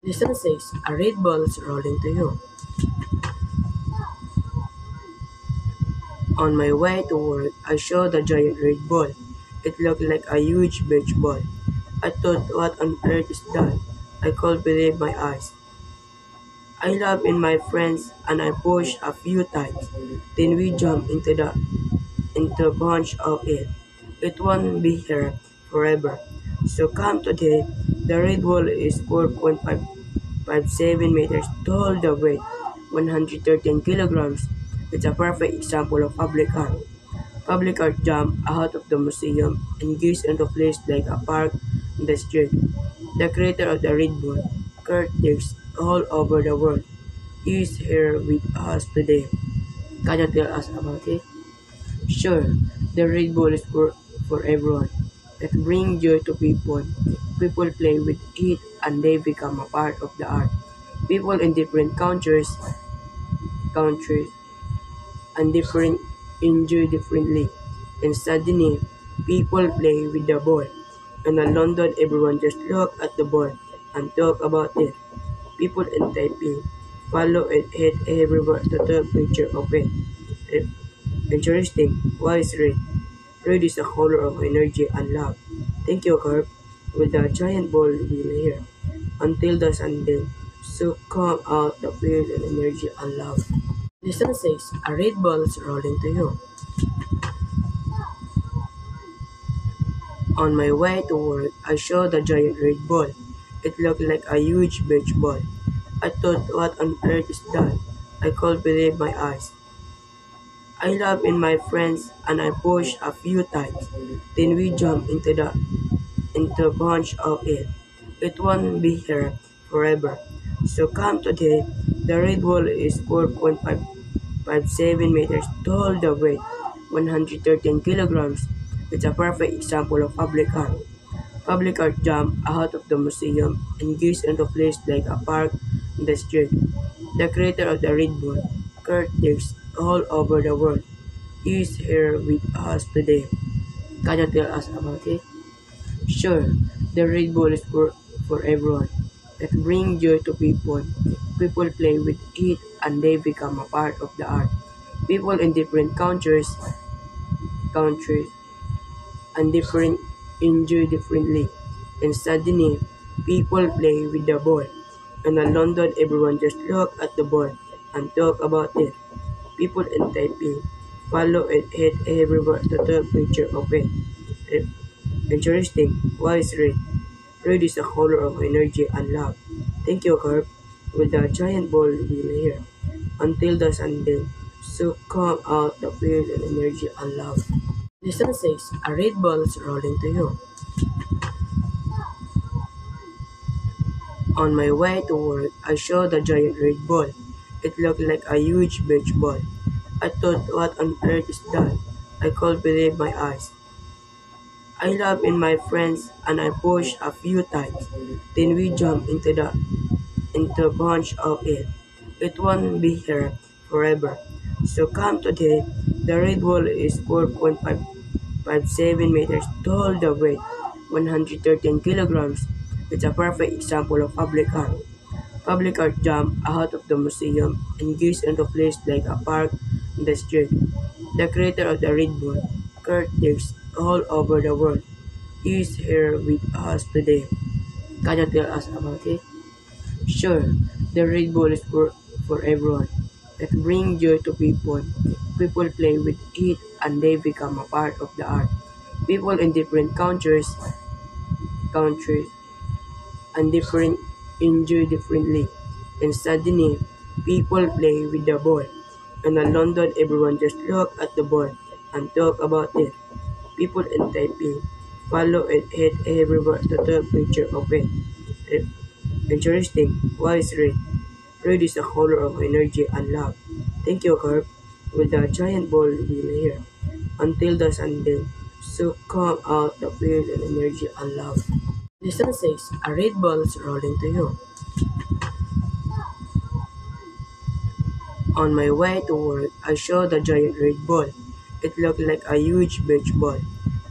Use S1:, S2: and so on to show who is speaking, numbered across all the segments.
S1: Lesson 6. A red ball is rolling to you. On my way to work, I saw the giant red ball. It looked like a huge beach ball. I thought, what on earth is that? I couldn't believe my eyes. I laughed in my friends and I pushed a few times. Then we jumped into a bunch of it. It won't be here forever. So come today, the red ball is 4.557 meters tall, the weight 113 kilograms. It's a perfect example of public art. Public art jump out of the museum and gaze into place like a park in the street. The creator of the red ball, Kurt Dix, all over the world, is here with us today. Can you tell us about it? Sure, the Red Bull is for everyone. It brings joy to people. People play with it and they become a part of the art. People in different countries and different enjoy differently. In Sydney, people play with the ball. And in London, everyone just look at the ball and talk about it. People in Taipei follow it, hit everywhere to take picture of it. Interesting. Why is red? Red is the color of energy and love. Thank you, Carp. With the giant ball wheel here. Until the Sunday. So come out the field and energy and love. Lesson 6. A red ball is rolling to you. On my way to work, I saw the giant red ball. It looked like a huge beach ball. I thought, what on earth is that? I couldn't believe my eyes. I laughed in my friends and I pushed a few times. Then we jumped into a bunch of it. It won't be here forever. So come today, the red ball is 4.557 meters tall, the weight 113 kilograms. It's a perfect example of public art. Public art jump out of the museum and gaze into place like a park in the street. The creator of the red ball, Kurt Dix, all over the world, is here with us today. Can you tell us about it? Sure, the red ball is for everyone. It brings joy to people. People play with it and they become a part of the art. People in different countries and different enjoy differently. In Sydney, people play with the ball. And in London, everyone just look at the ball and talk about it. People in Taipei follow it, hit everywhere to take picture of it. Interesting. Why is red? Red is the color of energy and love. Thank you, Carp. With the giant ball wheel here. Until the Sunday. So come out the field and energy and love. Lesson 6. A red ball is rolling to you. On my way to work, I saw the giant red ball. It looked like a huge beach ball. I thought, what on earth is that? I couldn't believe my eyes. I laughed in my friends and I pushed a few times. Then we jumped into a bunch of it. It won't be here forever. So come today, the red ball is 4.557 meters tall, the weight 113 kilograms. It's a perfect example of public art. Public art jump out of the museum and gaze into place like a park in the street. The creator of the red ball, Kurt Dix, all over the world, is here with us today. Can you tell us about it? Sure, the red ball is for everyone. It brings joy to people. People play with it and they become a part of the art. People in different countries and different enjoy differently. In Sydney, people play with the ball. And in London, everyone just look at the ball and talk about it. People in Taipei follow it, hit everywhere to take picture of it. Interesting. Why is red? Red is the color of energy and love. Thank you, Carp. With the giant ball wheel here. Until the Sunday. So come out the field and energy and love. Lesson 6. A red ball is rolling to you. On my way to work, I saw the giant red ball. It looked like a huge beach ball.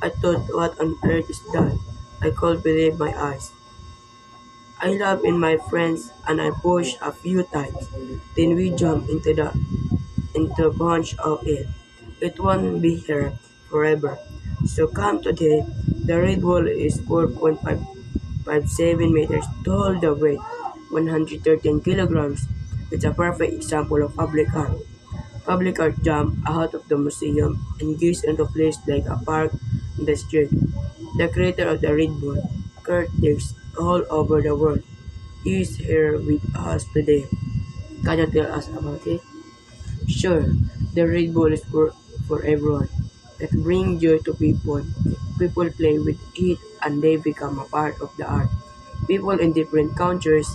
S1: I thought, what on earth is that? I couldn't believe my eyes. I laugh in my friends and I push a few times. Then we jump into a bunch of it. It won't be here forever. So come today. The red wall is 4.557 meters tall. The weight 113 kilograms. It's a perfect example of public art. Public art jump out of the museum and gives into place like a park in the street. The creator of the red wall, Kurt Dix, all over the world. He is here with us today. Can you tell us about it? Sure, the Red Bull is for everyone. It brings joy to people. People play with it and they become a part of the art. People in different countries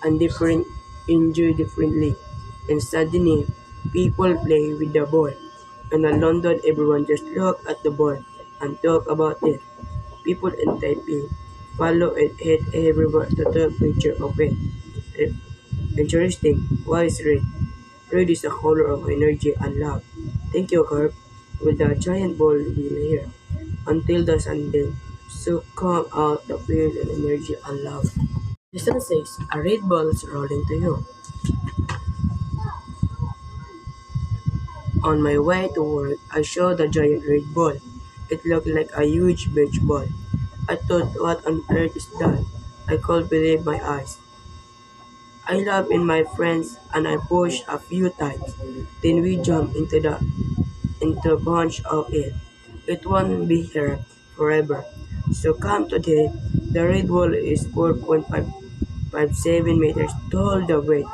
S1: and different enjoy differently. In Sydney, people play with the ball. And in London, everyone just look at the ball and talk about it. People in Taipei follow it hit everywhere to take picture of it. Eh, Interesting. Why is red? Red is a color of energy and love. Thank you, Carp. With the giant ball wheel here. Until the Sunday. So come out the field and energy and love. Lesson 6. A red ball is rolling to you. On my way to work, I saw the giant red ball. It looked like a huge beach ball. I thought, what on earth is that? I couldn't believe my eyes. I laughed in my friends and I pushed a few times. Then we jumped into a bunch of it. It won't be here forever. So come today. The red wall is 4.557 meters tall. The weight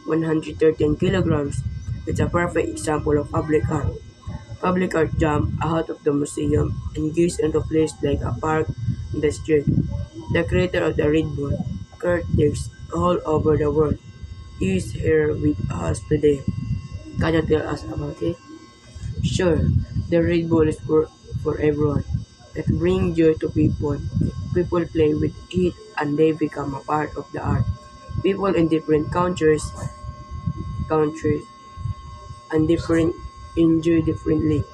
S1: 113 kilograms. It's a perfect example of public art. Public art jump out of the museum and gives into place like a park in the street. The creator of the red ball, Kurt Dix, all over the world. He is here with us today. Can you tell us about it? Sure, the red ball is for everyone. It brings joy to people. People play with it and they become a part of the art. People in different countries and different enjoy differently.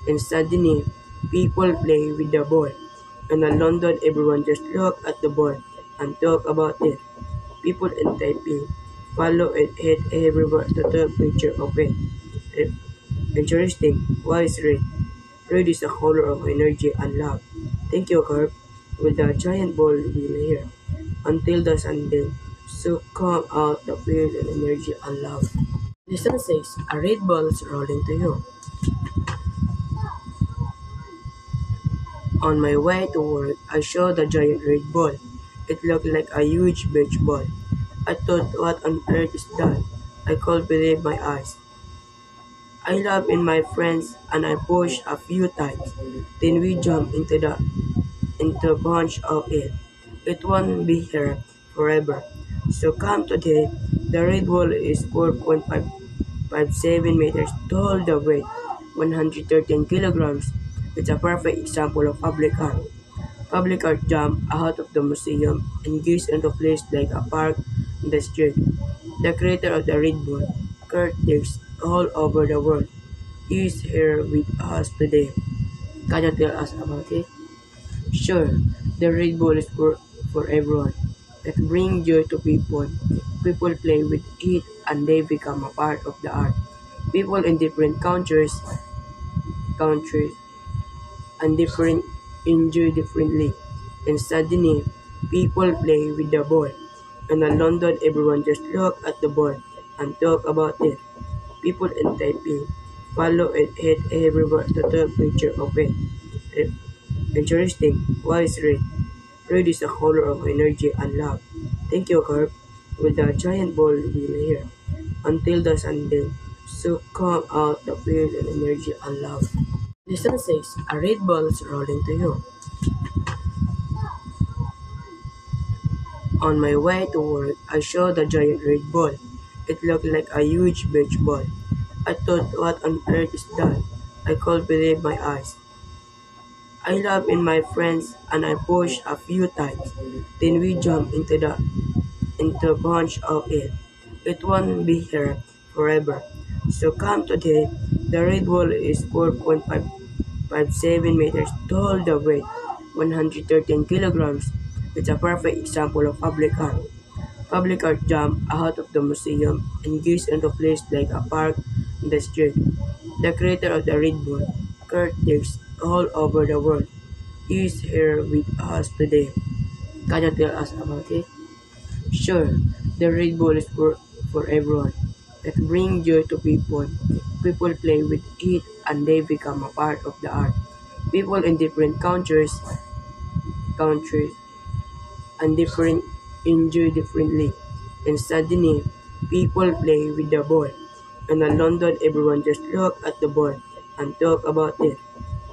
S1: In Sydney, people play with the ball. And in London, everyone just look at the ball and talk about it. People in Taipei follow it hit everywhere to take picture of it. Eh, Interesting. Why is red? Red is a color of energy and love. Thank you, Carp. With the giant ball wheel here. Until the Sunday. So come out the field and energy and love. Lesson 6. A red ball is rolling to you. On my way to work, I saw the giant red ball. It looked like a huge beach ball. I thought, what on earth is that? I couldn't believe my eyes. I laughed in my friends and I pushed a few times. Then we jumped into a bunch of it. It won't be here forever. So come today. The red wall is 4.557 meters tall. The weight 113 kilograms. It's a perfect example of public art. Public art jump out of the museum and gives into place like a park in the street. The creator of the red ball, Kurt Dix, all over the world. He is here with us today. Can you tell us about it? Sure, the red ball is for everyone. It brings joy to people. People play with it and they become a part of the art. People in different countries and different enjoy differently. In Sydney, people play with the ball. And in London, everyone just look at the ball and talk about it. People in Taipei follow it hit everywhere to take picture of it. Eh, Interesting. Why is red? Red is a color of energy and love. Thank you, Carp. With the giant ball wheel here. Until the Sunday. So come out the field and energy and love. Lesson 6. A red ball is rolling to you. On my way to work, I saw the giant red ball. It looked like a huge beach ball. I thought, what on earth is that? I couldn't believe my eyes. I laughed in my friends and I pushed a few times. Then we jumped into a bunch of it. It won't be here forever. So come today. The red wall is 4.557 meters tall. The weight 113 kilograms. It's a perfect example of public art. Public art jump out of the museum and gives into place like a park in the street. The creator of the Red Bull, Kurt Dix, all over the world, is here with us today. Can you tell us about it? Sure, the Red Bull is for everyone. It brings joy to people. People play with it and they become a part of the art. People in different countries and different enjoy differently. In Sydney, people play with the ball. And in London, everyone just look at the ball and talk about it.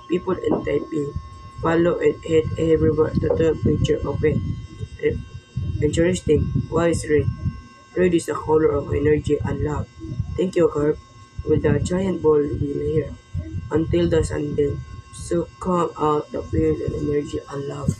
S1: People in Taipei follow it hit everywhere to take picture of it. Eh, Interesting. Why is red? Red is the color of energy and love. Thank you, Carp. With the giant ball wheel here. Until the Sunday. So come out the field and energy and love.